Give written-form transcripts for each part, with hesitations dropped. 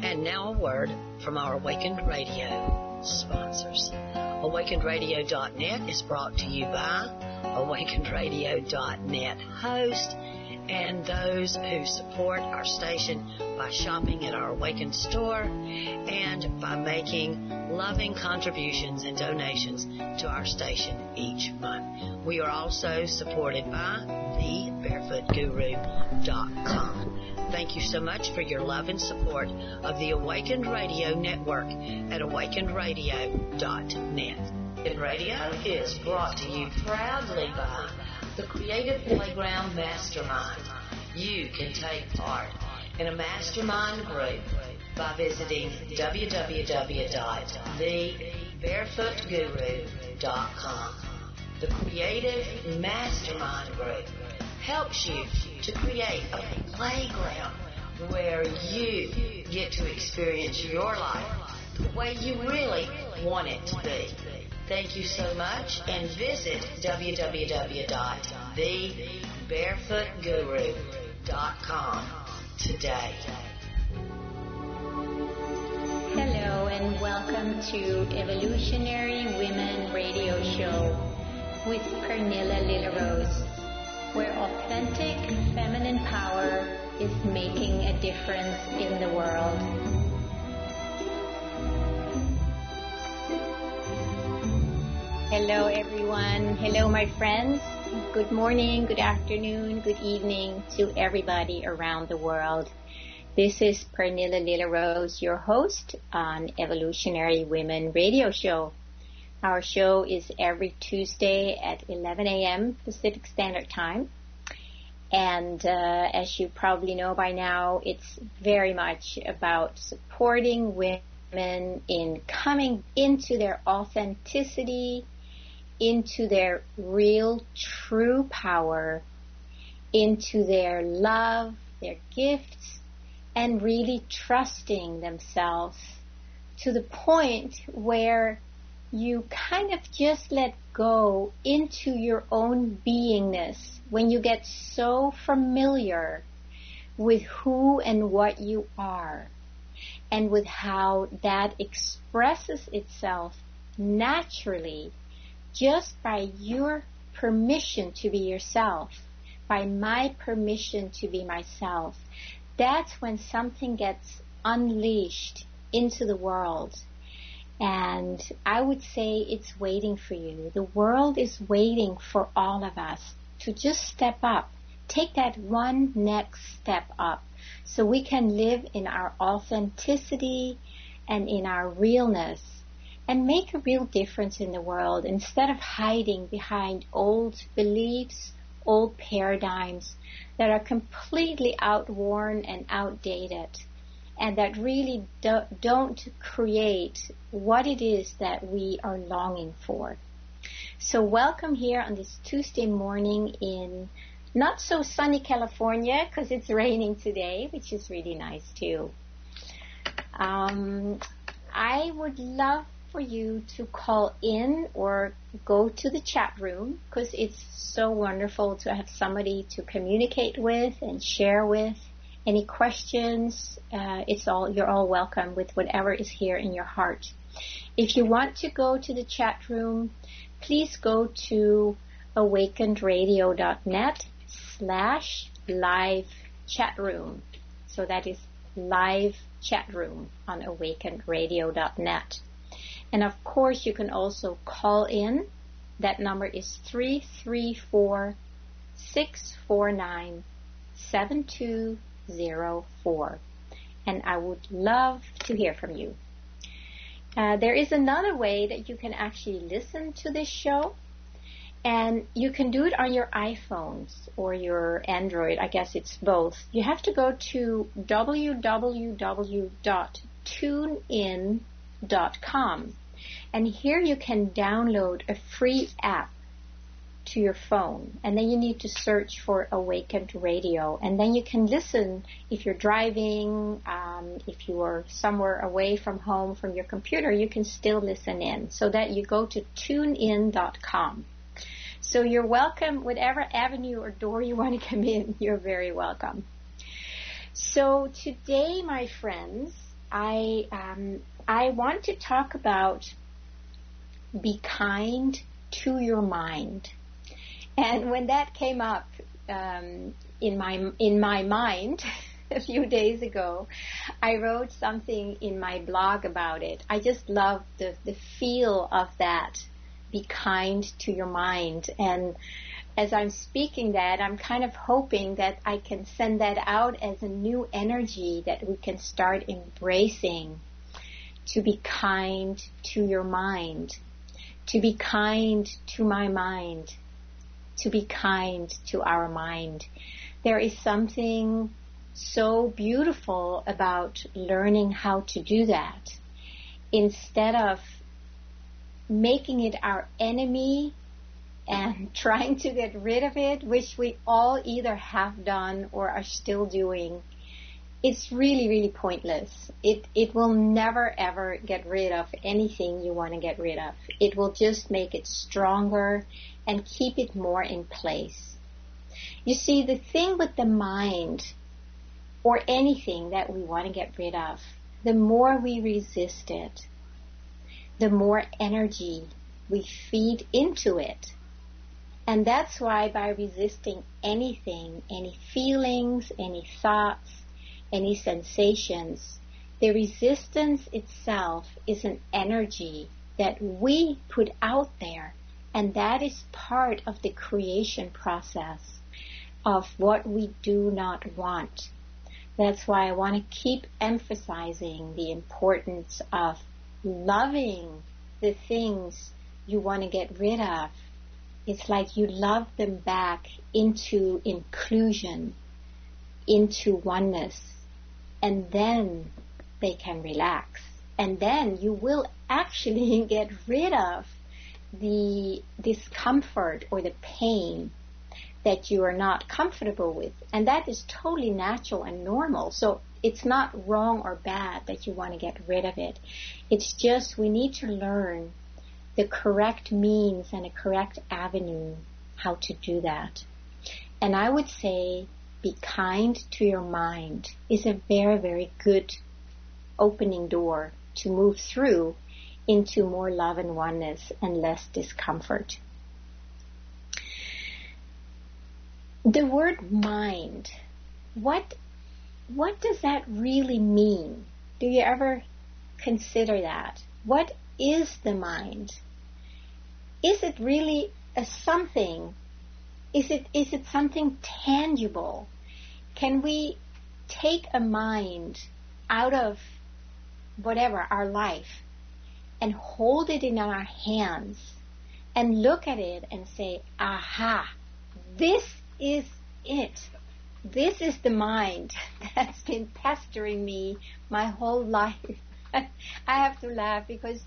And now a word from our Awakened Radio sponsors. AwakenedRadio.net is brought to you by AwakenedRadio.net host and those who support our station by shopping at our Awakened store and by making loving contributions and donations to our station each month. We are also supported by TheBarefootGuru.com. Thank you so much for your love and support of the Awakened Radio Network at AwakenedRadio.net. And radio is brought to you proudly by the Creative Playground Mastermind. You can take part in a mastermind group by visiting www.thebarefootguru.com. The Creative Mastermind Group helps you to create a playground where you get to experience your life the way you really want it to be. Thank you so much, and visit www.thebarefootguru.com today. Hello and welcome to Evolutionary Women Radio Show with Pernilla Lillarose, where authentic feminine power is making a difference in the world. Hello everyone. Hello my friends. Good morning, good afternoon, good evening to everybody around the world. This is Pernilla Lillarose, your host on Evolutionary Women Radio Show. Our show is every Tuesday at 11 a.m. Pacific Standard Time. And as you probably know by now, it's very much about supporting women in coming into their authenticity, into their real, true power, into their love, their gifts, and really trusting themselves to the point where you kind of just let go into your own beingness when you get so familiar with who and what you are and with how that expresses itself naturally just by your permission to be yourself, by my permission to be myself. That's when something gets unleashed into the world. And I would say it's waiting for you. The world is waiting for all of us to just step up, take that one next step up so we can live in our authenticity and in our realness and make a real difference in the world instead of hiding behind old beliefs, old paradigms that are completely outworn and outdated and that really don't create what it is that we are longing for. So welcome here on this Tuesday morning in not so sunny California because it's raining today, which is really nice too. I would love for you to call in or go to the chat room because it's so wonderful to have somebody to communicate with and share with. Any questions, you're all welcome with whatever is here in your heart. If you want to go to the chat room, please go to awakenedradio.net/live chat room. So that is live chat room on awakenedradio.net. And of course, you can also call in. That number is 334-649-7204. And I would love to hear from you. There is another way that you can actually listen to this show. And you can do it on your iPhones or your Android. I guess it's both. You have to go to www.tunein.com. And here you can download a free app to your phone. And then you need to search for Awakened Radio. And then you can listen if you're driving, if you are somewhere away from home, from your computer, you can still listen in. So that you go to tunein.com. So you're welcome, whatever avenue or door you want to come in, you're very welcome. So today, my friends, I want to talk about be kind to your mind. And when that came up in my mind a few days ago, I wrote something in my blog about it. I just love the feel of that. Be kind to your mind. And as I'm speaking that, I'm kind of hoping that I can send that out as a new energy that we can start embracing. To be kind to your mind. To be kind to my mind. To be kind to our mind. There is something so beautiful about learning how to do that. Instead of making it our enemy and trying to get rid of it, which we all either have done or are still doing, it's really, really pointless. It will never, ever get rid of anything you want to get rid of. It will just make it stronger and keep it more in place. You see, the thing with the mind, or anything that we want to get rid of, the more we resist it, the more energy we feed into it. And that's why by resisting anything, any feelings, any thoughts, any sensations, the resistance itself is an energy that we put out there, and that is part of the creation process of what we do not want. That's why I want to keep emphasizing the importance of loving the things you want to get rid of. It's like you love them back into inclusion, into oneness, and then they can relax. And then you will actually get rid of the discomfort or the pain that you are not comfortable with. And that is totally natural and normal. So it's not wrong or bad that you want to get rid of it. It's just we need to learn the correct means and a correct avenue how to do that. And I would say be kind to your mind is a very, very good opening door to move through into more love and oneness and less discomfort. The word mind, what does that really mean? Do you ever consider that? What is the mind? Is it really a something? Is it something tangible? Can we take a mind out of whatever, our life, and hold it in our hands and look at it and say, aha, this is it. This is the mind that's been pestering me my whole life. I have to laugh because,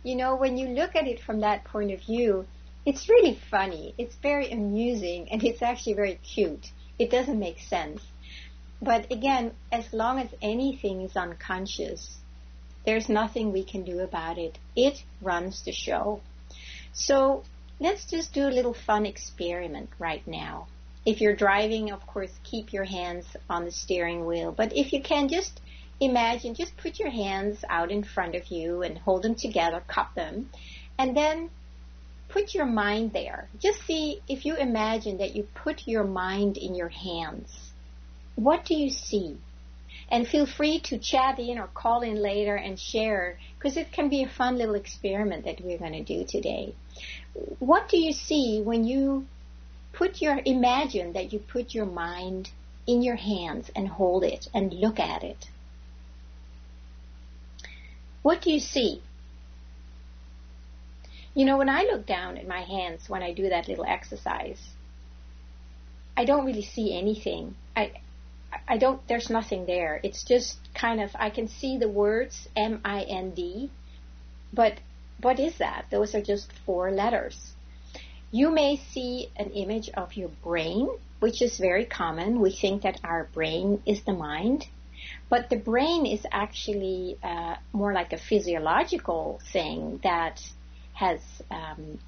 you know, when you look at it from that point of view, it's really funny. It's very amusing, and it's actually very cute. It doesn't make sense. But again, as long as anything is unconscious, there's nothing we can do about it. It runs the show. So let's just do a little fun experiment right now. If you're driving, of course, keep your hands on the steering wheel. But if you can, just imagine, just put your hands out in front of you and hold them together, cup them, and then put your mind there. Just see, if you imagine that you put your mind in your hands, what do you see? And feel free to chat in or call in later and share, because it can be a fun little experiment that we're going to do today. What do you see when you imagine that you put your mind in your hands and hold it and look at it? What do you see? You know, when I look down at my hands when I do that little exercise, I don't really see anything. There's nothing there. It's just kind of, I can see the words M-I-N-D, but what is that? Those are just 4 letters. You may see an image of your brain, which is very common. We think that our brain is the mind, but the brain is actually more like a physiological thing that has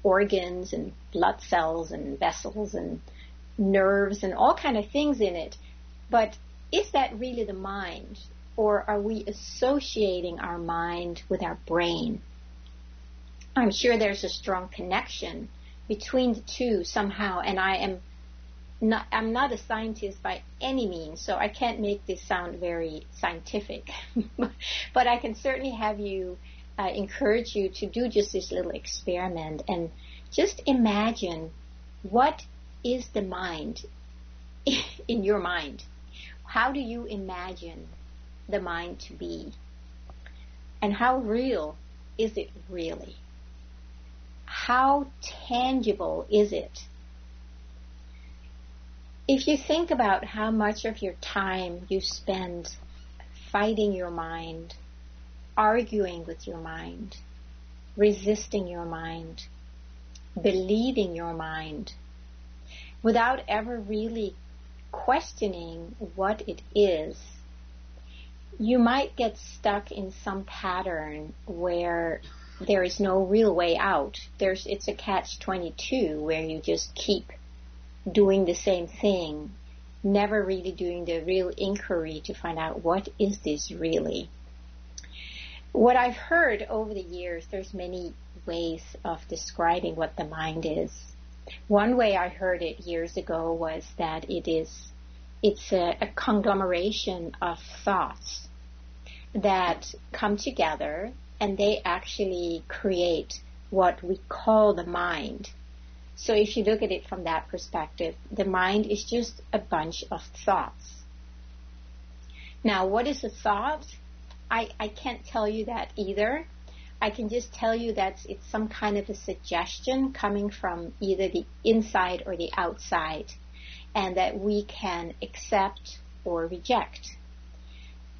organs and blood cells and vessels and nerves and all kind of things in it. But is that really the mind? or are we associating our mind with our brain? I'm sure there's a strong connection between the two somehow, and I'm not a scientist by any means, so I can't make this sound very scientific. But I can certainly have you encourage you to do just this little experiment and just imagine, what is the mind in your mind? How do you imagine the mind to be? And how real is it really? How tangible is it? If you think about how much of your time you spend fighting your mind, arguing with your mind, resisting your mind, believing your mind, without ever really questioning what it is, you might get stuck in some pattern where there is no real way out. It's a catch-22 where you just keep doing the same thing, never really doing the real inquiry to find out, what is this really? What I've heard over the years, there's many ways of describing what the mind is. One way I heard it years ago was that it's a conglomeration of thoughts that come together, and they actually create what we call the mind. So if you look at it from that perspective, the mind is just a bunch of thoughts. Now, what is a thought? I can't tell you that either. I can just tell you that it's some kind of a suggestion coming from either the inside or the outside, and that we can accept or reject.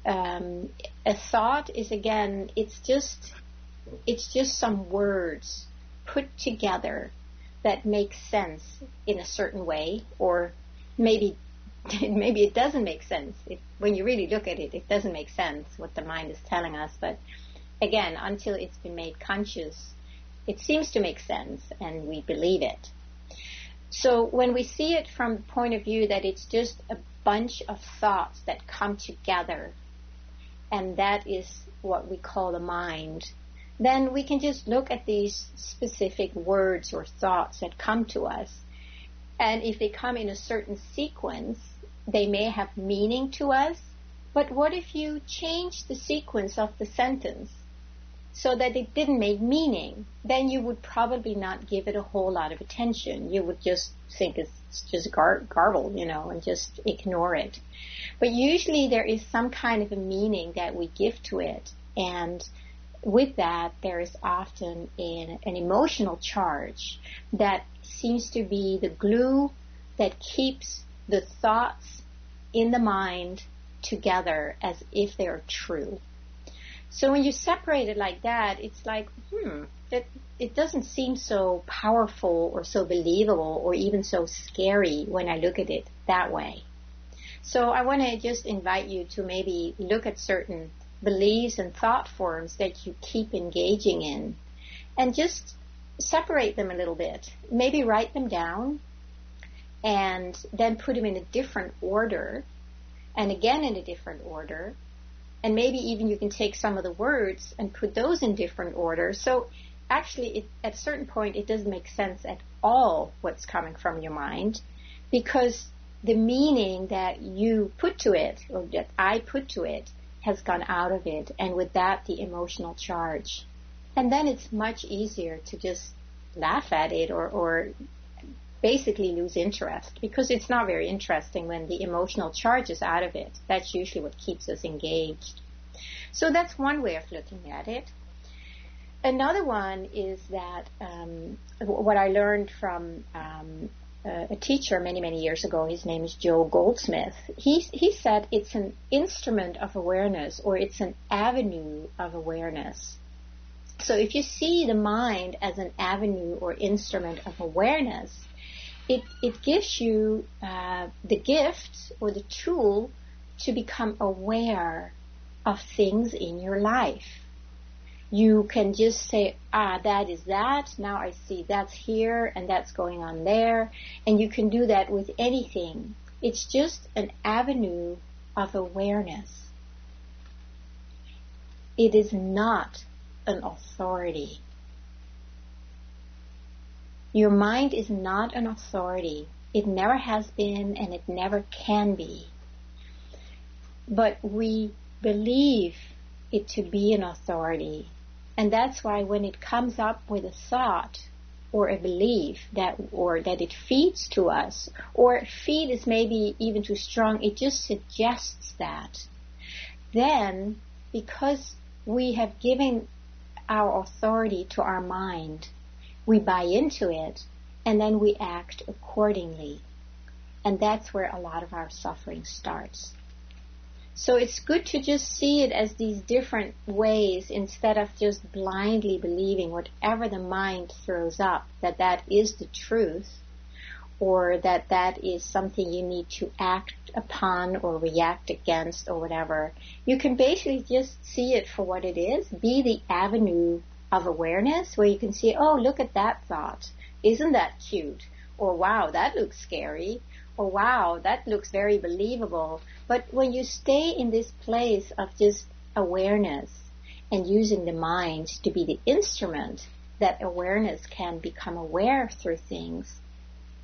A thought is, again, it's just some words put together that makes sense in a certain way, or maybe it doesn't make sense. When you really look at it, it doesn't make sense what the mind is telling us. But again, until it's been made conscious, it seems to make sense, and we believe it. So when we see it from the point of view that it's just a bunch of thoughts that come together, and that is what we call the mind, then we can just look at these specific words or thoughts that come to us. And if they come in a certain sequence, they may have meaning to us. But what if you change the sequence of the sentence so that it didn't make meaning? Then you would probably not give it a whole lot of attention. You would just think it's just garble, and just ignore it. But usually there is some kind of a meaning that we give to it, and with that, there is often an emotional charge that seems to be the glue that keeps the thoughts in the mind together as if they're true. So when you separate it like that, it's like, it doesn't seem so powerful or so believable or even so scary when I look at it that way. So I want to just invite you to maybe look at certain beliefs and thought forms that you keep engaging in, and just separate them a little bit. Maybe write them down and then put them in a different order, and again in a different order, and maybe even you can take some of the words and put those in different order. So actually at a certain point it doesn't make sense at all what's coming from your mind, because the meaning that you put to it, or that I put to it, has gone out of it, and with that the emotional charge. And then it's much easier to just laugh at it or basically lose interest, because it's not very interesting when the emotional charge is out of it. That's usually what keeps us engaged. So that's one way of looking at it. Another one is that what I learned from a teacher many years ago. His name is Joe Goldsmith. He said it's an instrument of awareness, or it's an avenue of awareness. So if you see the mind as an avenue or instrument of awareness, it gives you the gift or the tool to become aware of things in your life. You can just say, that is that. Now I see that's here and that's going on there. And you can do that with anything. It's just an avenue of awareness. It is not an authority. Your mind is not an authority. It never has been and it never can be. But we believe it to be an authority. And that's why when it comes up with a thought or a belief that it feeds to us, or feed is maybe even too strong, it just suggests that. Then, because we have given our authority to our mind, we buy into it, and then we act accordingly. And that's where a lot of our suffering starts. So it's good to just see it as these different ways instead of just blindly believing whatever the mind throws up, that is the truth, or that is something you need to act upon or react against or whatever. You can basically just see it for what it is, be the avenue of awareness where you can see, oh, look at that thought. Isn't that cute? Or wow, that looks scary. Or wow, that looks very believable. But when you stay in this place of just awareness and using the mind to be the instrument that awareness can become aware through things,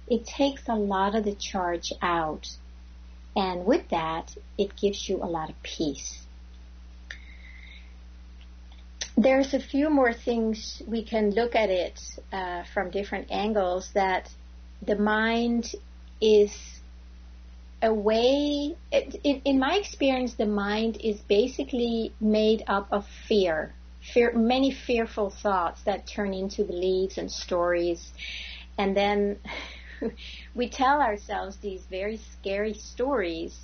it takes a lot of the charge out. And with that, it gives you a lot of peace. There's a few more things we can look at it from different angles, that the mind is a way, in my experience, the mind is basically made up of fear, many fearful thoughts that turn into beliefs and stories. And then we tell ourselves these very scary stories,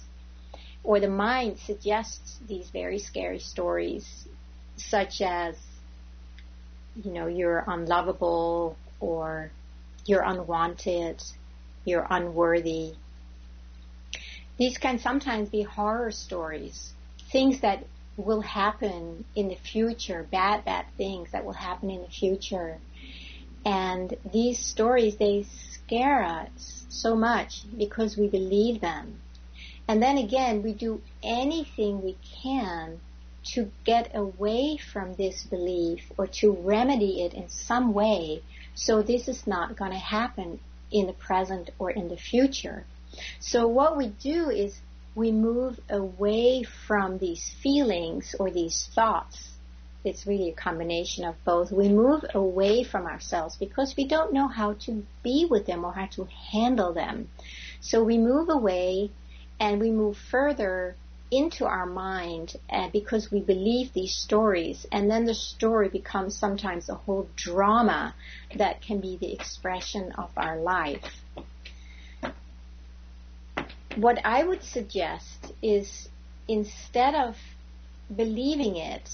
or the mind suggests these very scary stories, such as, you're unlovable, or you're unwanted, you're unworthy. These can sometimes be horror stories, things that will happen in the future, bad things that will happen in the future. And these stories, they scare us so much because we believe them. And then again, we do anything we can to get away from this belief or to remedy it in some way, so this is not going to happen in the present or in the future. So what we do is we move away from these feelings or these thoughts. It's really a combination of both. We move away from ourselves because we don't know how to be with them or how to handle them. So we move away and we move further into our mind because we believe these stories, and then the story becomes sometimes a whole drama that can be the expression of our life. What I would suggest is, instead of believing it,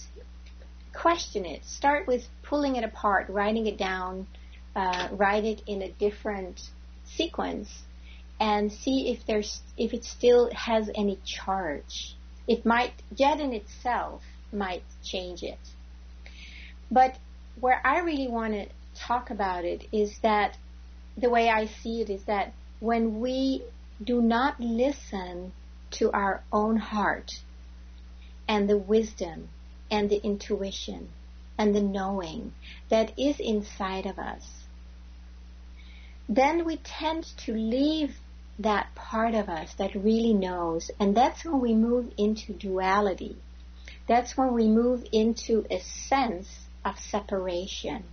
question it. Start with pulling it apart, writing it down, write it in a different sequence, and see if it still has any charge. It might, yet in itself, might change it. But where I really want to talk about it is that, the way I see it is that when we do not listen to our own heart and the wisdom and the intuition and the knowing that is inside of us, then we tend to leave that part of us that really knows, and that's when we move into duality. That's when we move into a sense of separation.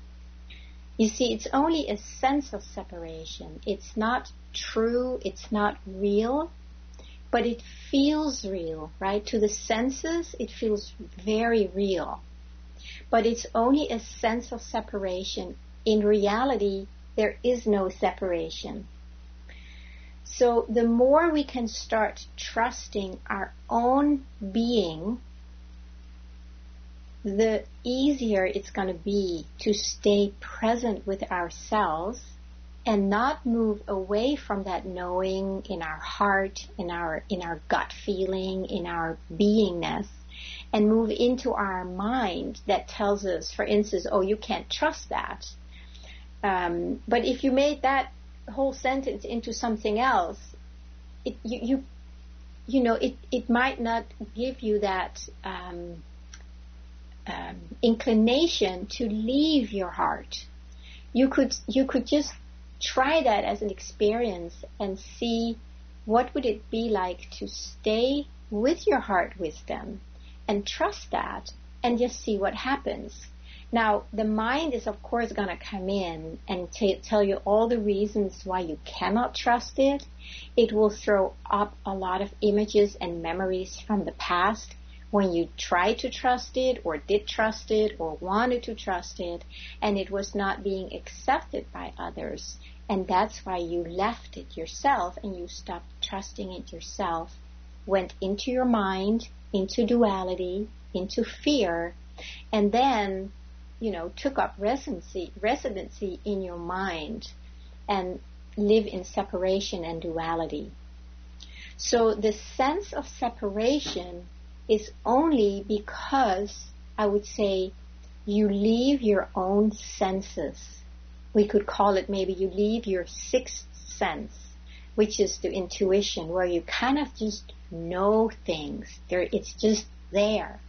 You see, it's only a sense of separation. It's not true, it's not real, but it feels real, right? To the senses, it feels very real. But it's only a sense of separation. In reality, there is no separation. So the more we can start trusting our own being, the easier it's going to be to stay present with ourselves and not move away from that knowing in our heart, in our gut feeling, in our beingness, and move into our mind that tells us, for instance, oh, you can't trust that. But if you made that whole sentence into something else, it might not give you that inclination to leave your heart. You could just try that as an experience and see what would it be like to stay with your heart wisdom and trust that and just see what happens. Now, the mind is of course going to come in and tell you all the reasons why you cannot trust it. It will throw up a lot of images and memories from the past when you tried to trust it or did trust it or wanted to trust it and it was not being accepted by others. And that's why you left it yourself and you stopped trusting it yourself, went into your mind, into duality, into fear, and then, took up residency in your mind and live in separation and duality. So the sense of separation is only because, I would say, you leave your own senses. We could call it maybe you leave your sixth sense, which is the intuition, where you kind of just know things. It's just there.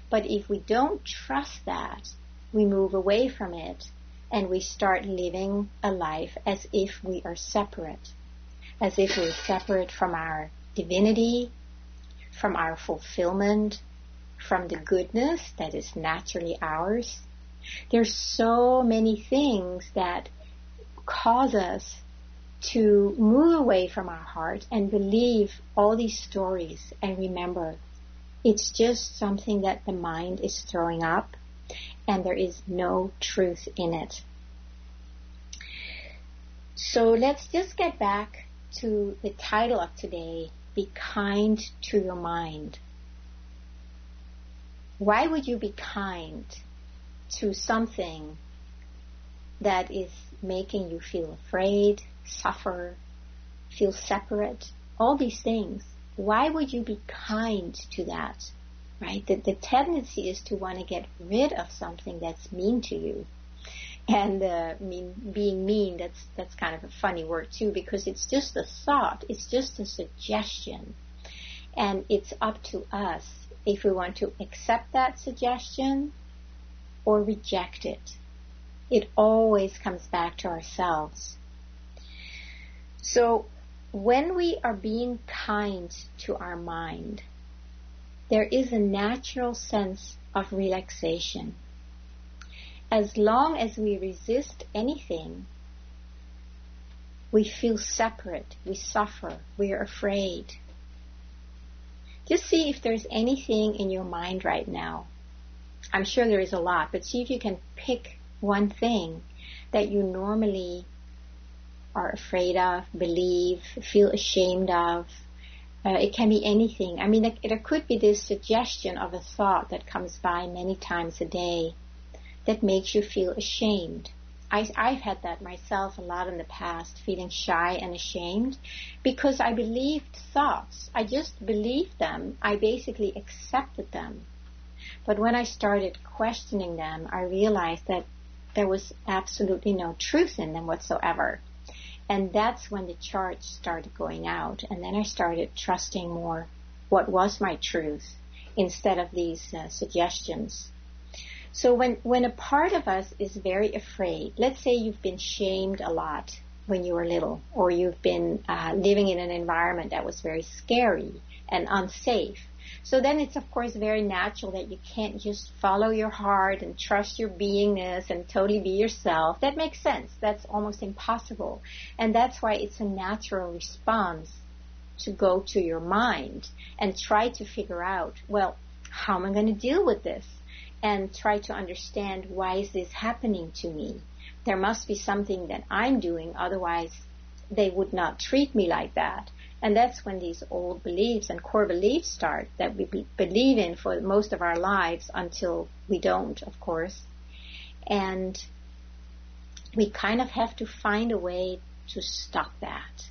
But if we don't trust that, we move away from it and we start living a life as if we are separate, as if we're separate from our divinity, from our fulfillment, from the goodness that is naturally ours. There's so many things that cause us to move away from our heart and believe all these stories. And remember, it's just something that the mind is throwing up, and there is no truth in it. So let's just get back to the title of today, Be Kind to Your Mind. Why would you be kind to something that is making you feel afraid, suffer, feel separate, all these things? Why would you be kind to that, right? The tendency is to want to get rid of something that's mean to you. And being mean, that's kind of a funny word too, because it's just a thought, it's just a suggestion. And it's up to us if we want to accept that suggestion or reject it. It always comes back to ourselves. So when we are being kind to our mind, there is a natural sense of relaxation. As long as we resist anything, we feel separate, we suffer, we are afraid. Just see if there's anything in your mind right now. I'm sure there is a lot, but see if you can pick one thing that you normally are afraid of, believe, feel ashamed of. It can be anything. I mean, there could be this suggestion of a thought that comes by many times a day that makes you feel ashamed. I've had that myself a lot in the past, feeling shy and ashamed, because I believed thoughts. I just believed them. I basically accepted them. But when I started questioning them, I realized that there was absolutely no truth in them whatsoever. And that's when the charge started going out. And then I started trusting more what was my truth instead of these suggestions. So when a part of us is very afraid, let's say you've been shamed a lot when you were little, or you've been living in an environment that was very scary and unsafe. So then it's of course very natural that you can't just follow your heart and trust your beingness and totally be yourself. That makes sense. That's almost impossible. And that's why it's a natural response to go to your mind and try to figure out, well, how am I going to deal with this? And try to understand, why is this happening to me? There must be something that I'm doing, otherwise they would not treat me like that. And that's when these old beliefs and core beliefs start, that we believe in for most of our lives until we don't, of course. And we kind of have to find a way to stop that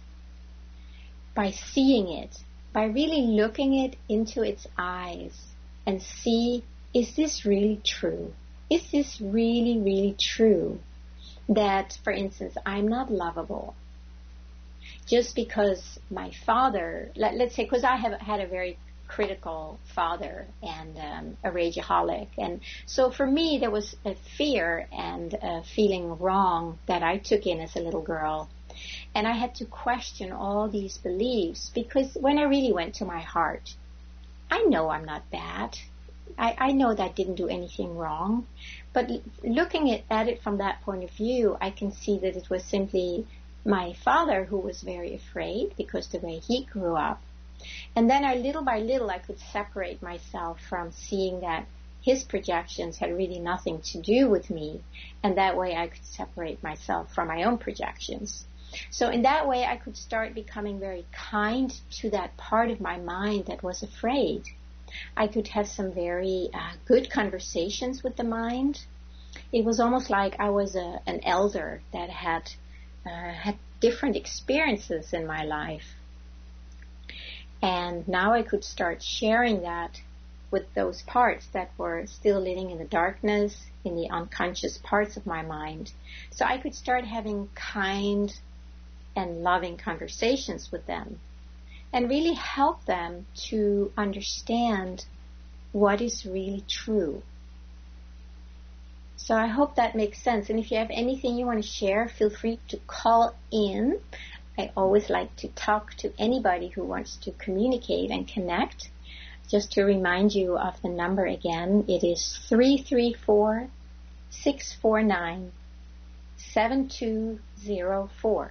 by seeing it, by really looking it into its eyes and see, is this really true? Is this really, really true that, for instance, I'm not lovable? Just because my father, let's say, because I have had a very critical father and a rageaholic. And so for me, there was a fear and a feeling wrong that I took in as a little girl. And I had to question all these beliefs, because when I really went to my heart, I know I'm not bad. I know that I didn't do anything wrong. But looking at it from that point of view, I can see that it was simply my father who was very afraid because the way he grew up. And then little by little, I could separate myself from seeing that his projections had really nothing to do with me. And that way I could separate myself from my own projections. So in that way, I could start becoming very kind to that part of my mind that was afraid. I could have some very good conversations with the mind. It was almost like I was an elder that had different experiences in my life. And now I could start sharing that with those parts that were still living in the darkness, in the unconscious parts of my mind. So I could start having kind and loving conversations with them and really help them to understand what is really true. So I hope that makes sense. And if you have anything you want to share, feel free to call in. I always like to talk to anybody who wants to communicate and connect. Just to remind you of the number again, it is 334-649-7204.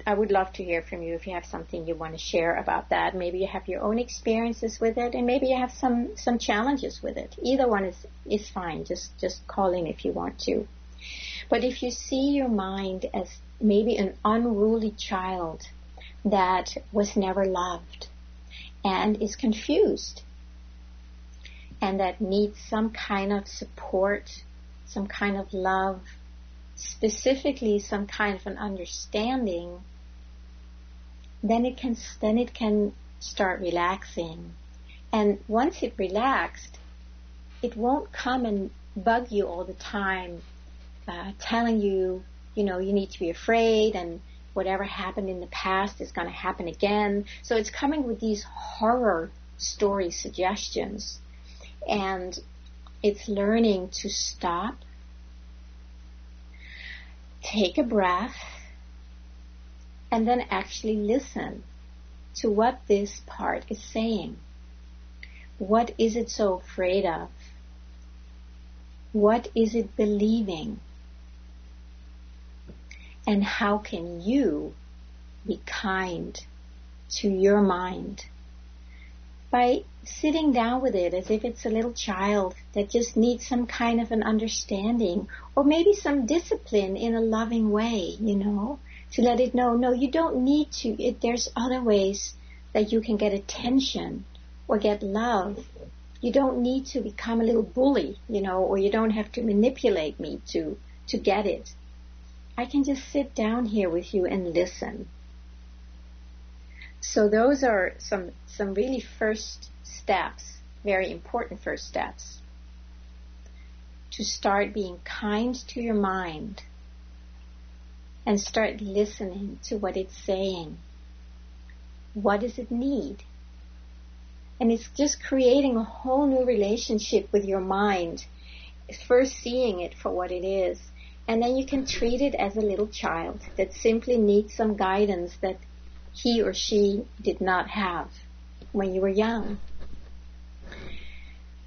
I would love to hear from you if you have something you want to share about that. Maybe you have your own experiences with it, and maybe you have some challenges with it. Either one is fine. Just call in if you want to. But if you see your mind as maybe an unruly child that was never loved and is confused and that needs some kind of support, some kind of love, specifically some kind of an understanding, then it can start relaxing. And once it relaxed, it won't come and bug you all the time, telling you, you need to be afraid and whatever happened in the past is going to happen again. So it's coming with these horror story suggestions. And it's learning to stop, take a breath, and then actually listen to what this part is saying. What is it so afraid of? What is it believing? And how can you be kind to your mind? By sitting down with it as if it's a little child that just needs some kind of an understanding, or maybe some discipline in a loving way, to let it know, no, you don't need to. There's other ways that you can get attention or get love. You don't need to become a little bully, or you don't have to manipulate me to get it. I can just sit down here with you and listen. So those are some really first steps, very important first steps, to start being kind to your mind and start listening to what it's saying. What does it need? And it's just creating a whole new relationship with your mind, first seeing it for what it is. And then you can treat it as a little child that simply needs some guidance that he or she did not have when you were young.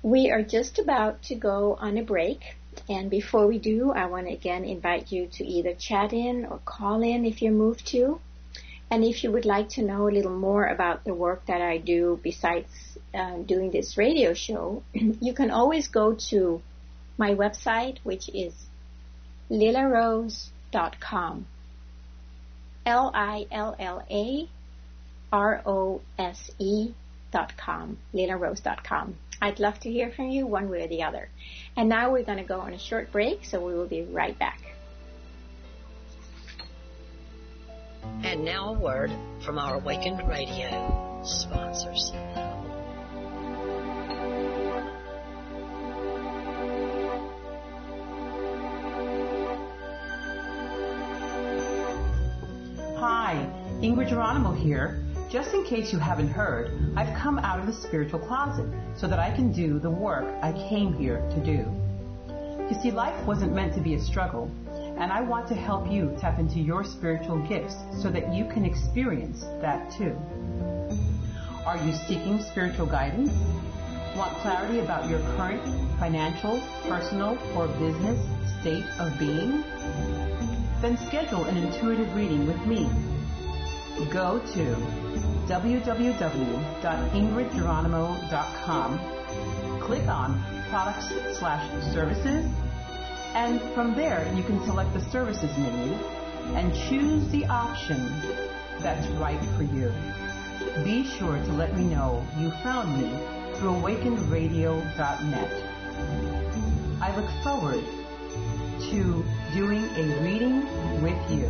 We are just about to go on a break. And before we do, I want to again invite you to either chat in or call in if you're moved to. And if you would like to know a little more about the work that I do besides doing this radio show, you can always go to my website, which is LillaRose.com. LillaRose.com. LillaRose.com. I'd love to hear from you one way or the other. And now we're going to go on a short break, so we will be right back. And now a word from our Awakened Radio sponsors. Hi, Ingrid Geronimo here. Just in case you haven't heard, I've come out of the spiritual closet so that I can do the work I came here to do. You see, life wasn't meant to be a struggle, and I want to help you tap into your spiritual gifts so that you can experience that too. Are you seeking spiritual guidance? Want clarity about your current financial, personal, or business state of being? Then schedule an intuitive reading with me. Go to www.ingridgeronimo.com, click on Products/Services, and from there you can select the Services menu and choose the option that's right for you. Be sure to let me know you found me through awakenedradio.net. I look forward to doing a reading with you.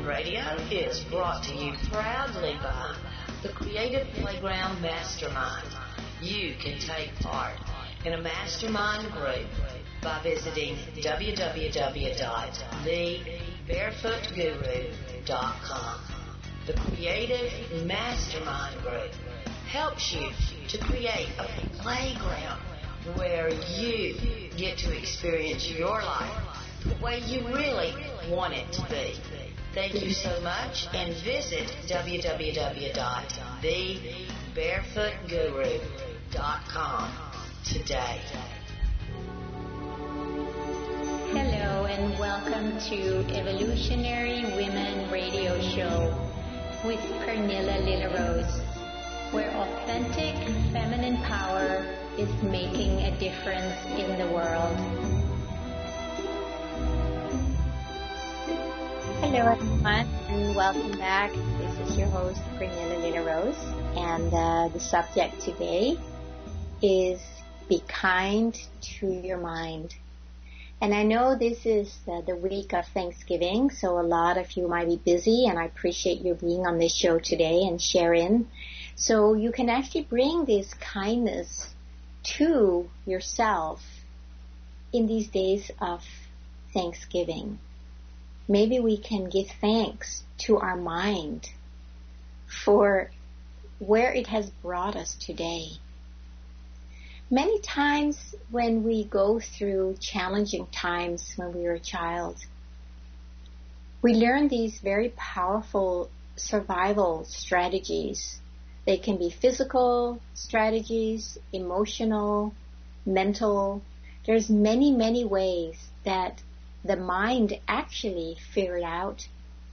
Radio is brought to you proudly by the Creative Playground Mastermind. You can take part in a mastermind group by visiting www.thebarefootguru.com. The Creative Mastermind Group helps you to create a playground where you get to experience your life the way you really want it to be. Thank you so much, and visit www.thebarefootguru.com today. Hello and welcome to Evolutionary Women Radio Show with Pernilla Lillarose, where authentic feminine power is making a difference in the world. Hello everyone and welcome back. This is your host Pernilla Lillarose, and the subject today is be kind to your mind. And I know this is the week of Thanksgiving, so a lot of you might be busy, and I appreciate you being on this show today and sharing. So you can actually bring this kindness to yourself in these days of Thanksgiving. Maybe we can give thanks to our mind for where it has brought us today. Many times when we go through challenging times when we were a child, we learn these very powerful survival strategies. They can be physical strategies, emotional, mental. There's many, many ways that the mind actually figured out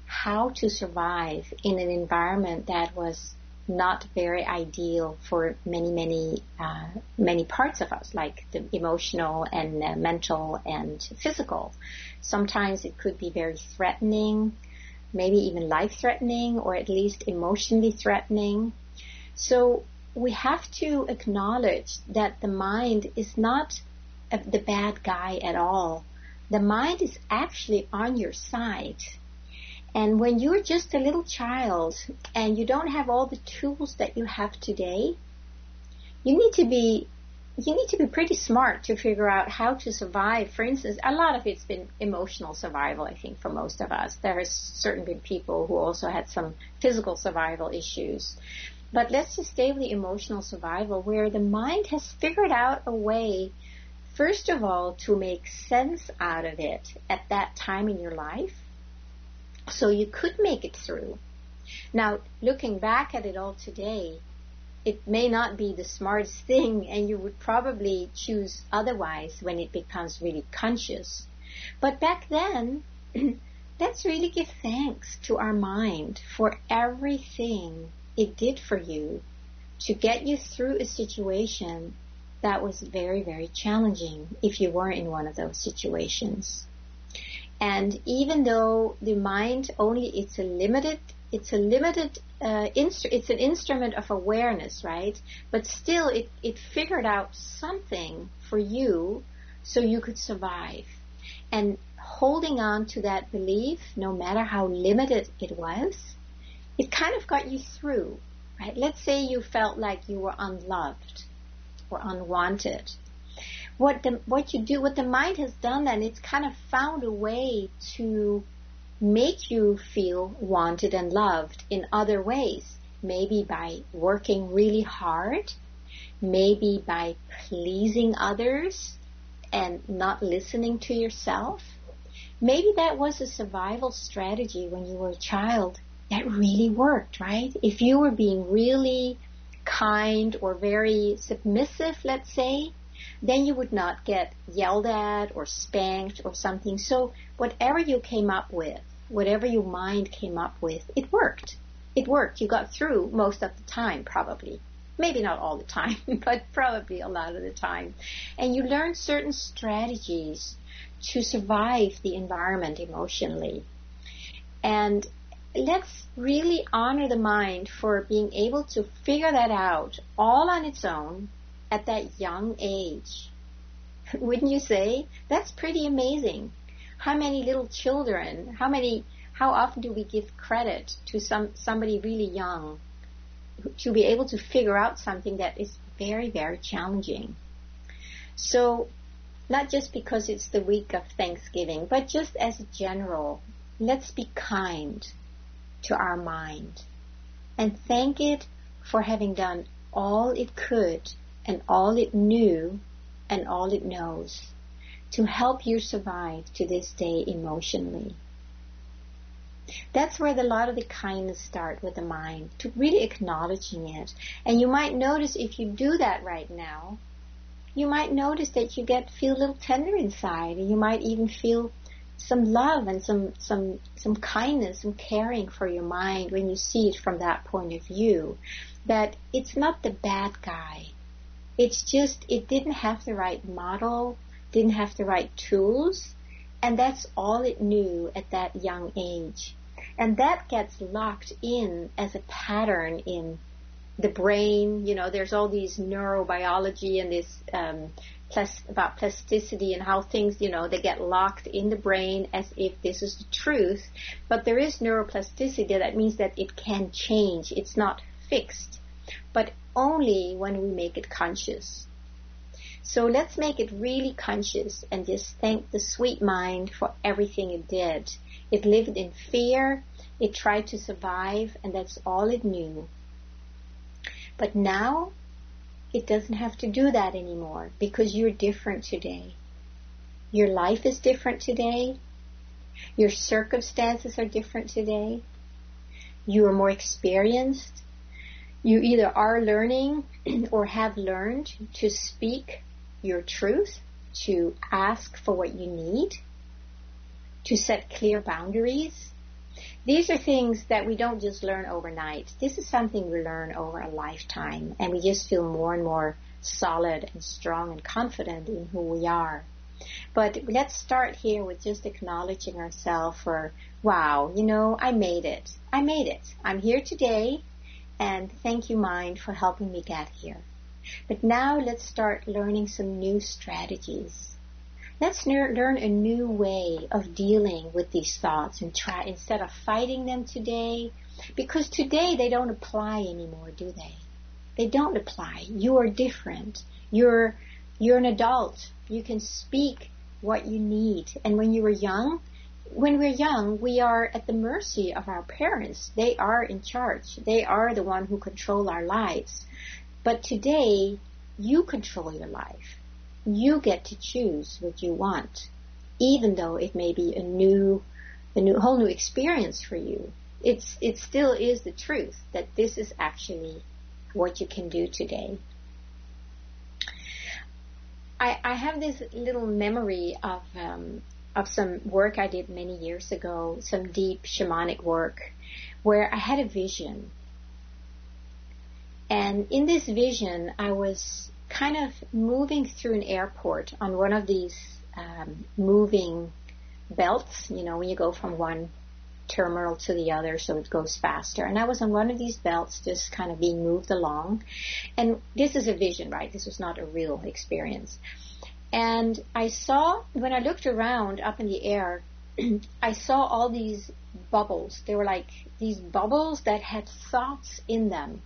how to survive in an environment that was not very ideal for many parts of us, like the emotional and mental and physical. Sometimes it could be very threatening, maybe even life-threatening, or at least emotionally threatening. So we have to acknowledge that the mind is not the bad guy at all. The mind is actually on your side. And when you're just a little child and you don't have all the tools that you have today, you need to be pretty smart to figure out how to survive. For instance, a lot of it's been emotional survival, I think, for most of us. There has certainly been people who also had some physical survival issues. But let's just stay with the emotional survival, where the mind has figured out a way, first of all, to make sense out of it at that time in your life, so you could make it through. Now, looking back at it all today, it may not be the smartest thing, and you would probably choose otherwise when it becomes really conscious. But back then, let's really give thanks to our mind for everything it did for you to get you through a situation that was very, very challenging if you were in one of those situations. And even though the mind it's an instrument of awareness, right? But still it figured out something for you so you could survive. And holding on to that belief, no matter how limited it was, it kind of got you through, right? Let's say you felt like you were unloved or unwanted. What the mind has done then, it's kind of found a way to make you feel wanted and loved in other ways. Maybe by working really hard, maybe by pleasing others and not listening to yourself. Maybe that was a survival strategy when you were a child that really worked, right? If you were being really kind or very submissive, let's say, then you would not get yelled at or spanked or something. So whatever you came up with, whatever your mind came up with, it worked. It worked. You got through most of the time, probably. Maybe not all the time, but probably a lot of the time. And you learned certain strategies to survive the environment emotionally. And let's really honor the mind for being able to figure that out all on its own at that young age. Wouldn't you say? That's pretty amazing. How many little children, how often do we give credit to somebody really young to be able to figure out something that is very, very challenging? So, not just because it's the week of Thanksgiving, but just as a general, let's be kind to our mind and thank it for having done all it could and all it knew and all it knows to help you survive to this day emotionally. That's where a lot of the kindness start with the mind, to really acknowledging it. And you might notice if you do that right now, you might notice that you feel a little tender inside, and you might even feel some love and some kindness and caring for your mind when you see it from that point of view. That it's not the bad guy. It's just it didn't have the right model, didn't have the right tools, and that's all it knew at that young age. And that gets locked in as a pattern in the brain. You know, there's all these neurobiology and this about plasticity and how things, they get locked in the brain as if this is the truth. But there is neuroplasticity. That means that it can change. It's not fixed, but only when we make it conscious. So let's make it really conscious and just thank the sweet mind for everything it did. It lived in fear. It tried to survive, and that's all it knew. But now, it doesn't have to do that anymore because you're different today. Your life is different today. Your circumstances are different today. You are more experienced. You either are learning or have learned to speak your truth, to ask for what you need, to set clear boundaries. These are things that we don't just learn overnight. This is something we learn over a lifetime, and we just feel more and more solid and strong and confident in who we are. But let's start here with just acknowledging ourselves for, wow, I made it. I made it. I'm here today, and thank you, mind, for helping me get here. But now let's start learning some new strategies. Let's learn a new way of dealing with these thoughts and try, instead of fighting them today, because today they don't apply anymore, do they? They don't apply. You are different. You're an adult. You can speak what you need. And when we're young, we are at the mercy of our parents. They are in charge. They are the one who control our lives. But today, you control your life. You get to choose what you want, even though it may be a whole new experience for you. It still is the truth that this is actually what you can do today. I have this little memory of some work I did many years ago, some deep shamanic work, where I had a vision. And in this vision, I was kind of moving through an airport on one of these moving belts, when you go from one terminal to the other, so it goes faster. And I was on one of these belts just kind of being moved along. And this is a vision, right? This was not a real experience. And I saw, when I looked around up in the air, I saw all these bubbles. They were like these bubbles that had thoughts in them.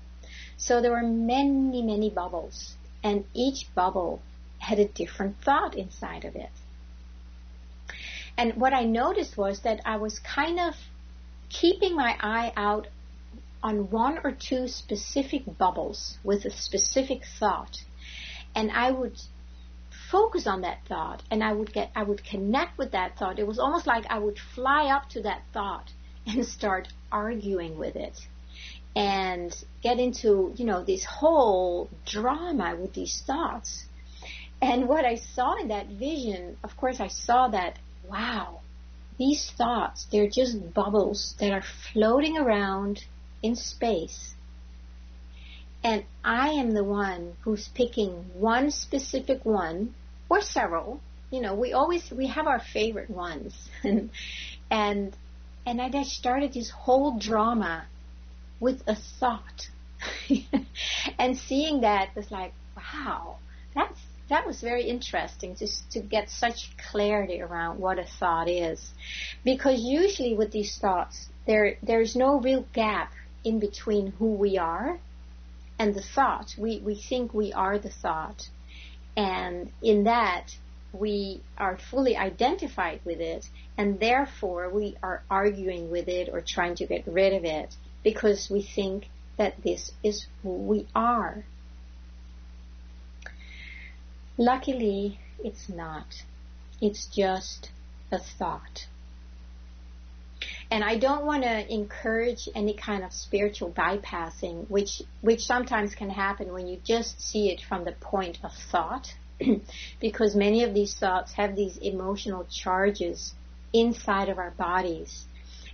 So there were many, many bubbles. And each bubble had a different thought inside of it. And what I noticed was that I was kind of keeping my eye out on one or two specific bubbles with a specific thought. And I would focus on that thought, and I would connect with that thought. It was almost like I would fly up to that thought and start arguing with it and get into, this whole drama with these thoughts. And what I saw in that vision, of course, I saw that, wow, these thoughts, they're just bubbles that are floating around in space. And I am the one who's picking one specific one, or several. We have our favorite ones. and I just started this whole drama with a thought. And seeing that was like, wow, that was very interesting, just to get such clarity around what a thought is. Because usually with these thoughts, there's no real gap in between who we are and the thought. We think we are the thought. And in that, we are fully identified with it, and therefore we are arguing with it or trying to get rid of it because we think that this is who we are. Luckily, it's not. It's just a thought. And I don't want to encourage any kind of spiritual bypassing, which sometimes can happen when you just see it from the point of thought, because many of these thoughts have these emotional charges inside of our bodies.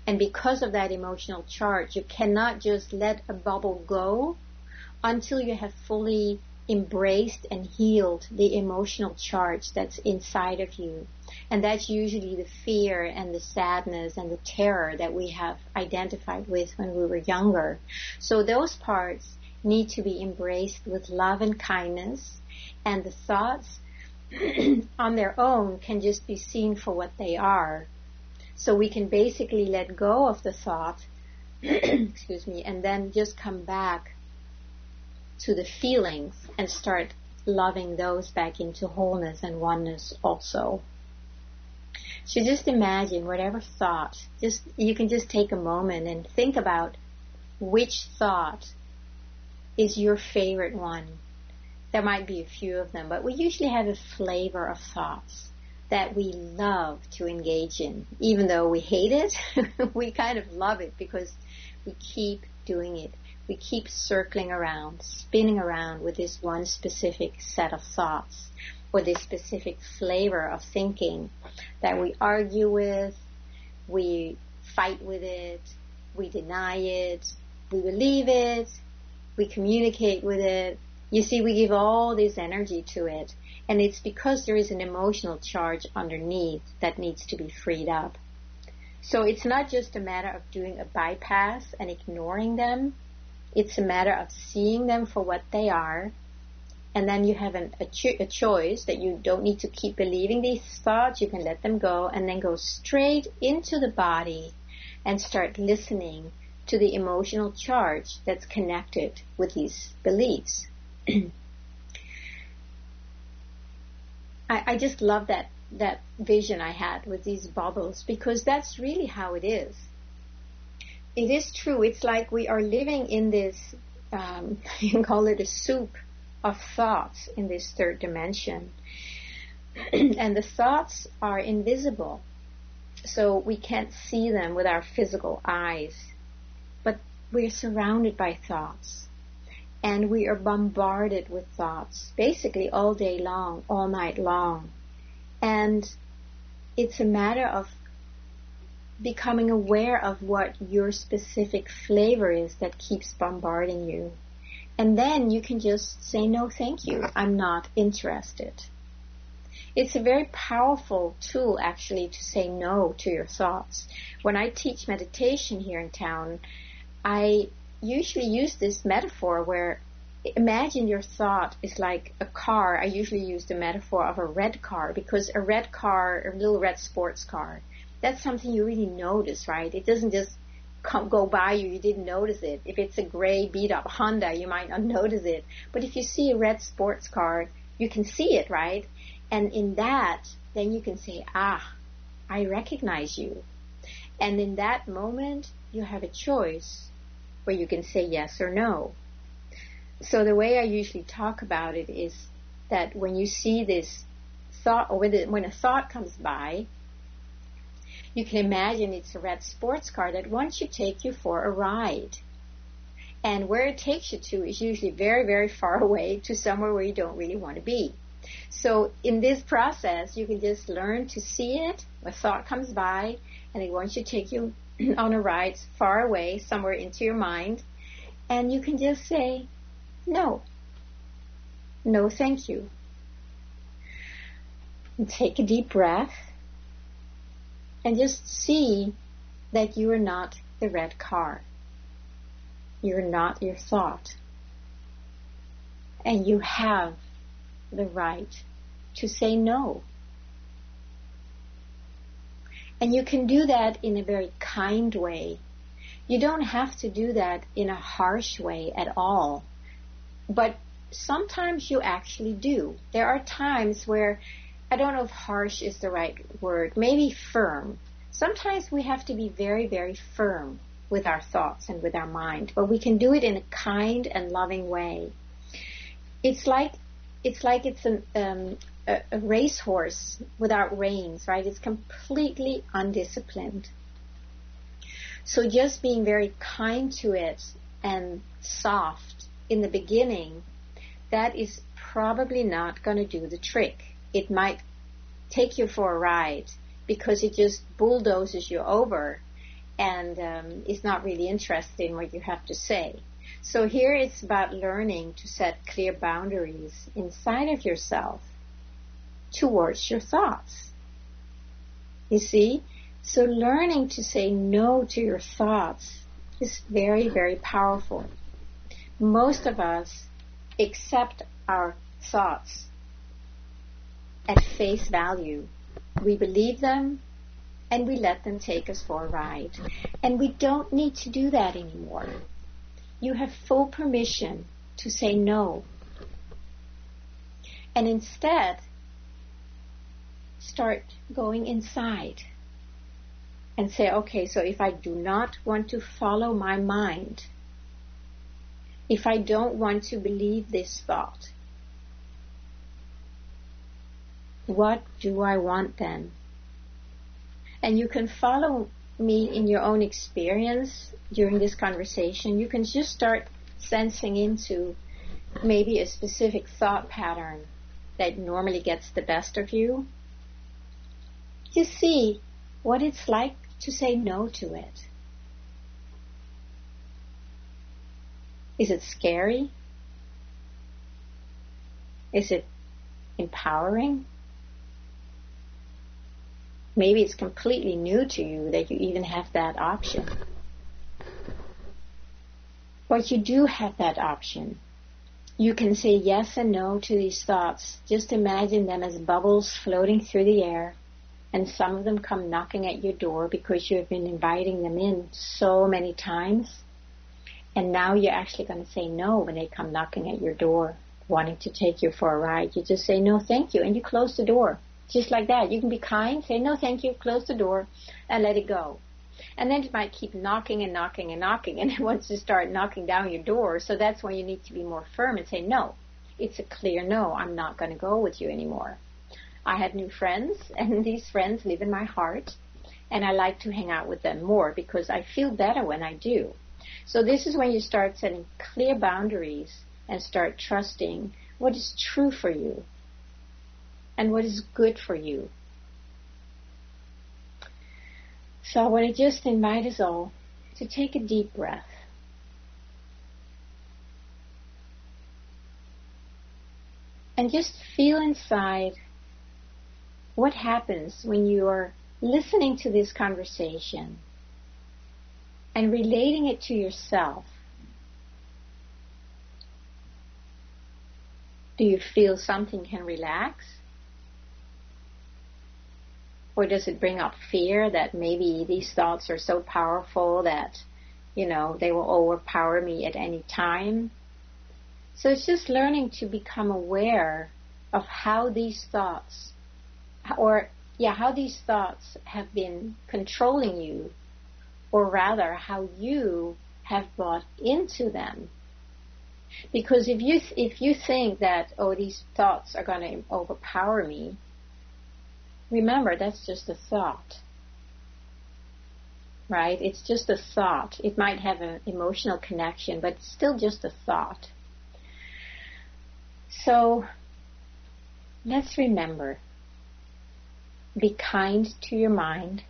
And because of that emotional charge, you cannot just let a bubble go until you have fully embraced and healed the emotional charge that's inside of you. And that's usually the fear and the sadness and the terror that we have identified with when we were younger. So those parts need to be embraced with love and kindness, and the thoughts on their own can just be seen for what they are. So we can basically let go of the thought, excuse me, and then just come back to the feelings and start loving those back into wholeness and oneness also. So just imagine whatever thought, you can just take a moment and think about which thought is your favorite one. There might be a few of them, but we usually have a flavor of thoughts that we love to engage in. Even though we hate it, we kind of love it because we keep doing it. We keep circling around, spinning around with this one specific set of thoughts or this specific flavor of thinking that we argue with, we fight with it, we deny it, we believe it, we communicate with it. You see, we give all this energy to it, and it's because there is an emotional charge underneath that needs to be freed up. So it's not just a matter of doing a bypass and ignoring them. It's a matter of seeing them for what they are, and then you have a choice that you don't need to keep believing these thoughts. You can let them go and then go straight into the body and start listening to the emotional charge that's connected with these beliefs. I just love that vision I had with these bubbles, because that's really how it is. It is true. It's like we are living in this, you can call it a soup of thoughts in this third dimension. And the thoughts are invisible, so we can't see them with our physical eyes. But we're surrounded by thoughts. And we are bombarded with thoughts, basically all day long, all night long. And it's a matter of becoming aware of what your specific flavor is that keeps bombarding you. And then you can just say, no, thank you, I'm not interested. It's a very powerful tool, actually, to say no to your thoughts. When I teach meditation here in town, I usually use this metaphor where imagine your thought is like a car. I usually use the metaphor of a red car, because a red car, a little red sports car, that's something you really notice, right? It doesn't just go by you. You didn't notice it. If it's a gray beat-up Honda, you might not notice it. But if you see a red sports car, you can see it, right? And in that, then you can say, I recognize you. And in that moment, you have a choice where you can say yes or no. So the way I usually talk about it is that when you see this thought, or when a thought comes by, you can imagine it's a red sports car that wants to take you for a ride. And where it takes you to is usually very, very far away to somewhere where you don't really want to be. So in this process, you can just learn to see it. A thought comes by, and it wants to take you on a ride far away, somewhere into your mind. And you can just say, no. No, thank you. And take a deep breath. And just see that you are not the red car. You're not your thought. And you have the right to say no. And you can do that in a very kind way. You don't have to do that in a harsh way at all. But sometimes you actually do. There are times where, I don't know if harsh is the right word, maybe firm. Sometimes we have to be very, very firm with our thoughts and with our mind, but we can do it in a kind and loving way. It's like it's a racehorse without reins, right? It's completely undisciplined. So just being very kind to it and soft in the beginning, that is probably not going to do the trick. It might take you for a ride because it just bulldozes you over and is not really interested in what you have to say. So here it's about learning to set clear boundaries inside of yourself towards your thoughts. You see? So learning to say no to your thoughts is very, very powerful. Most of us accept our thoughts at face value. We believe them and we let them take us for a ride. And we don't need to do that anymore. You have full permission to say no. And instead, start going inside and say, okay, so if I do not want to follow my mind, if I don't want to believe this thought, what do I want then? And you can follow me in your own experience during this conversation. You can just start sensing into maybe a specific thought pattern that normally gets the best of you. Just see what it's like to say no to it. Is it scary? Is it empowering? Maybe it's completely new to you that you even have that option. But you do have that option. You can say yes and no to these thoughts. Just imagine them as bubbles floating through the air, and some of them come knocking at your door because you have been inviting them in so many times. And now you're actually going to say no when they come knocking at your door, wanting to take you for a ride. You just say, no, thank you, and you close the door. Just like that. You can be kind, say, no, thank you, close the door, and let it go. And then it might keep knocking and knocking and knocking, and it wants to start knocking down your door. So that's when you need to be more firm and say, no, it's a clear no, I'm not going to go with you anymore. I have new friends, and these friends live in my heart, and I like to hang out with them more because I feel better when I do. So this is when you start setting clear boundaries and start trusting what is true for you and what is good for you. So I want to just invite us all to take a deep breath. And just feel inside what happens when you are listening to this conversation and relating it to yourself. Do you feel something can relax? Or does it bring up fear that maybe these thoughts are so powerful that, they will overpower me at any time? So it's just learning to become aware of how these thoughts, or how these thoughts have been controlling you, or rather how you have bought into them. Because if you think that, oh, these thoughts are going to overpower me, remember, that's just a thought. Right? It's just a thought. It might have an emotional connection, but it's still just a thought. So, let's remember, be kind to your mind,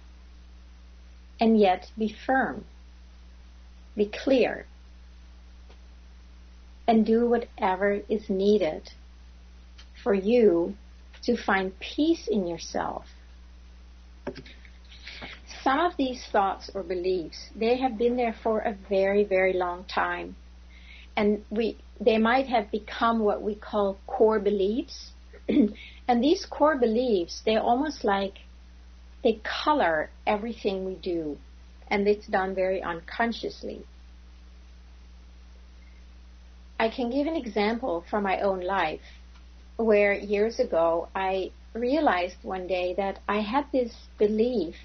and yet be firm. Be clear. And do whatever is needed for you to find peace in yourself. Some of these thoughts or beliefs, they have been there for a very, very long time. And they might have become what we call core beliefs. And these core beliefs, they're almost like they color everything we do. And it's done very unconsciously. I can give an example from my own life, where years ago I realized one day that I had this belief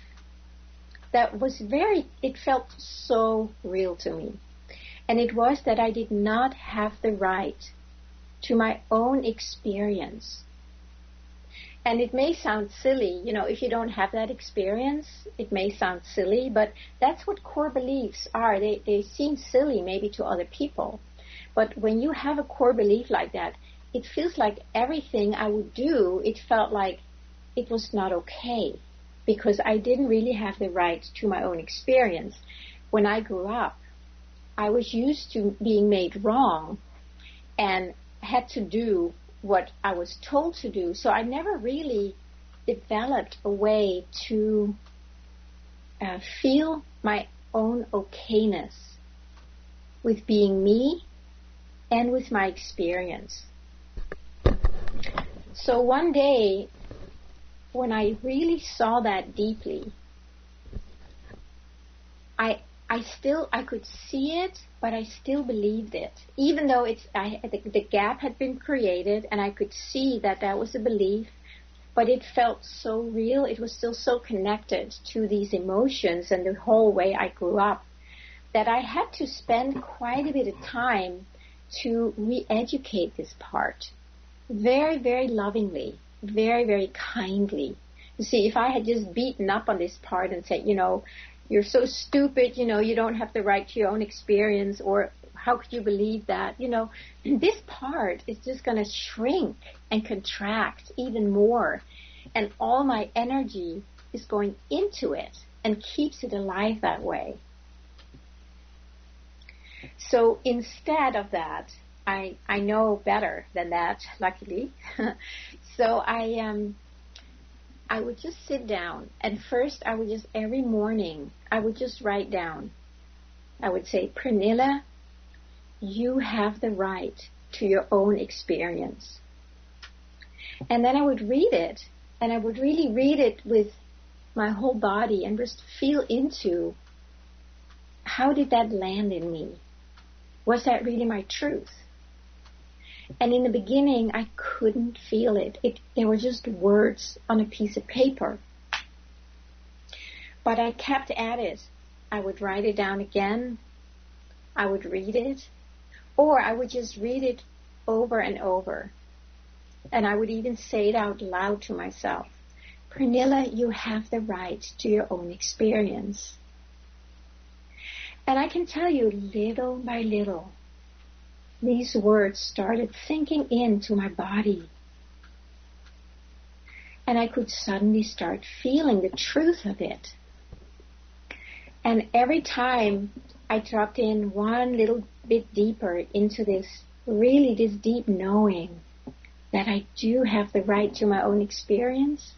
that was it felt so real to me. And it was that I did not have the right to my own experience. And it may sound silly, if you don't have that experience, it may sound silly, but that's what core beliefs are. They seem silly maybe to other people. But when you have a core belief like that, it feels like everything I would do, it felt like it was not okay, because I didn't really have the right to my own experience. When I grew up, I was used to being made wrong and had to do what I was told to do. So I never really developed a way to feel my own okayness with being me and with my experience. So one day, when I really saw that deeply, I could see it, but I still believed it. Even though the gap had been created and I could see that was a belief, but it felt so real. It was still so connected to these emotions and the whole way I grew up, that I had to spend quite a bit of time to re-educate this part. Very, very lovingly, very, very kindly. You see, if I had just beaten up on this part and said, you're so stupid, you don't have the right to your own experience, or how could you believe that? This part is just going to shrink and contract even more. And all my energy is going into it and keeps it alive that way. So instead of that, I know better than that, luckily. So I would just sit down, and first I would just, every morning, I would just write down. I would say, Pernilla, you have the right to your own experience. And then I would read it, and I would really read it with my whole body and just feel into, how did that land in me? Was that really my truth? And in the beginning, I couldn't feel it. They were just words on a piece of paper. But I kept at it. I would write it down again. I would read it. Or I would just read it over and over. And I would even say it out loud to myself. Pernilla, you have the right to your own experience. And I can tell you, little by little, these words started sinking into my body. And I could suddenly start feeling the truth of it. And every time I dropped in one little bit deeper into this deep knowing that I do have the right to my own experience,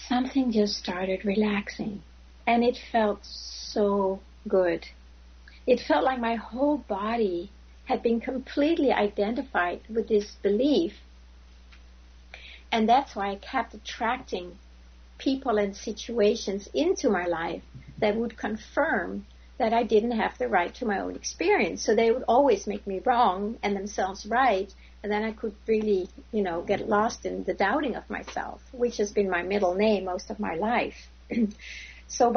something just started relaxing. And it felt so good. It felt like my whole body had been completely identified with this belief. And that's why I kept attracting people and situations into my life that would confirm that I didn't have the right to my own experience. So they would always make me wrong and themselves right, And then I could really, get lost in the doubting of myself, which has been my middle name most of my life. So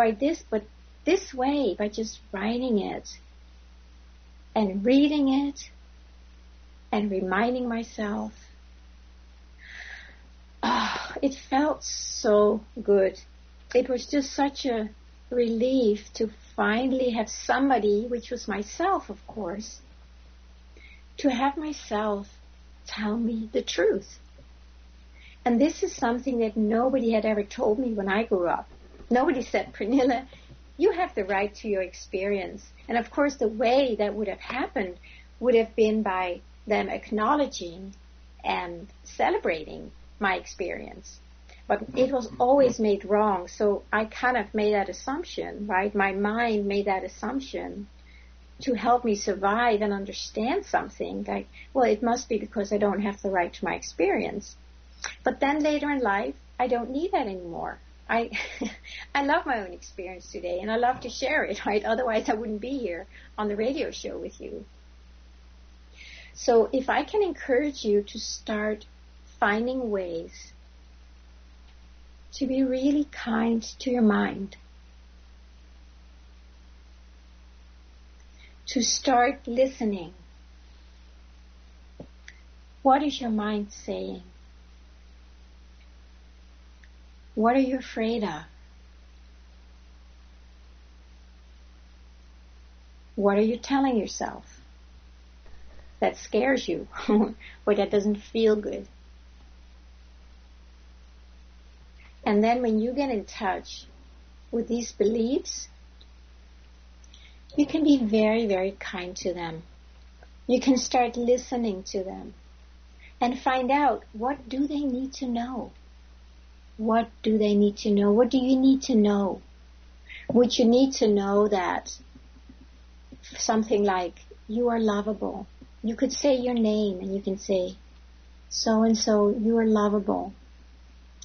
this way, by just writing it and reading it and reminding myself, it felt so good. It was just such a relief to finally have somebody, which was myself, of course, to have myself tell me the truth. And this is something that nobody had ever told me when I grew up. Nobody said, Pernilla, you have the right to your experience. And of course, the way that would have happened would have been by them acknowledging and celebrating my experience. But it was always made wrong, so I kind of made that assumption, right? My mind made that assumption to help me survive and understand something. Like, well, it must be because I don't have the right to my experience. But then later in life, I don't need that anymore. I love my own experience today, and I love to share it, right? Otherwise, I wouldn't be here on the radio show with you. So if I can encourage you to start finding ways to be really kind to your mind, to start listening. What is your mind saying? What are you afraid of? What are you telling yourself that scares you or that doesn't feel good? And then when you get in touch with these beliefs, you can be very, very kind to them. You can start listening to them and find out, what do they need to know? What do they need to know? What do you need to know? Would you need to know that something like, you are lovable? You could say your name and you can say, so-and-so, you are lovable.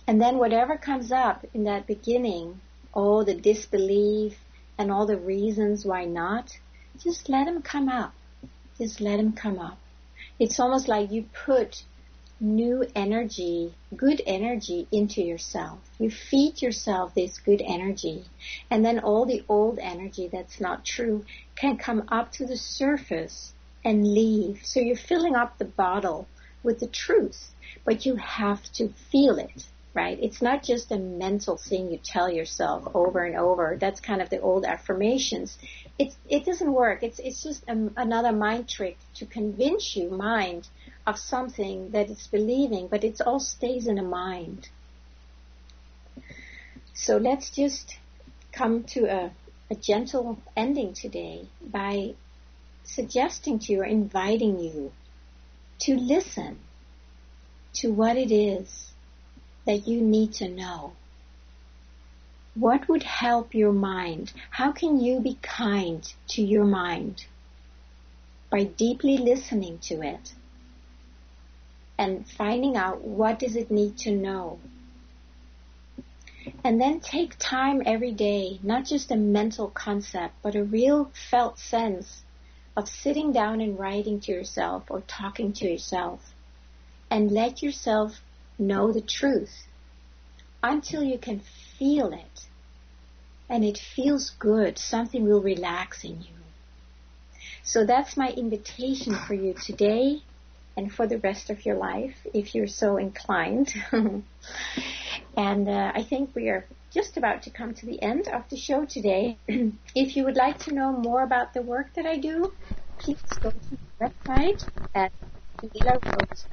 And then whatever comes up in that beginning, all the disbelief and all the reasons why not, just let them come up. Just let them come up. It's almost like you put new energy, good energy into yourself. You feed yourself this good energy. And then all the old energy that's not true can come up to the surface and leave. So you're filling up the bottle with the truth, but you have to feel it. Right? It's not just a mental thing you tell yourself over and over. That's kind of the old affirmations. It doesn't work. It's just another mind trick to convince you, mind, of something that it's believing, but it all stays in the mind. So let's just come to a gentle ending today by suggesting to you or inviting you to listen to what it is that you need to know. What would help your mind? How can you be kind to your mind? By deeply listening to it and finding out, what does it need to know? And then take time every day, not just a mental concept, but a real felt sense of sitting down and writing to yourself or talking to yourself, and let yourself know the truth until you can feel it. And it feels good. Something will relax in you. So that's my invitation for you today and for the rest of your life, if you're so inclined. And I think we are just about to come to the end of the show today. If you would like to know more about the work that I do, please go to the website at LillaRose.com.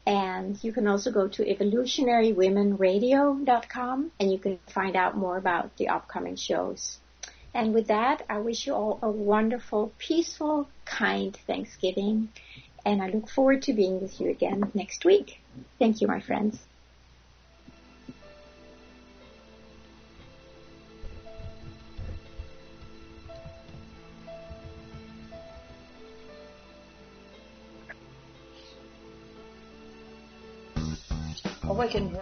And you can also go to evolutionarywomenradio.com, and you can find out more about the upcoming shows. And with that, I wish you all a wonderful, peaceful, kind Thanksgiving, and I look forward to being with you again next week. Thank you, my friends. Awaken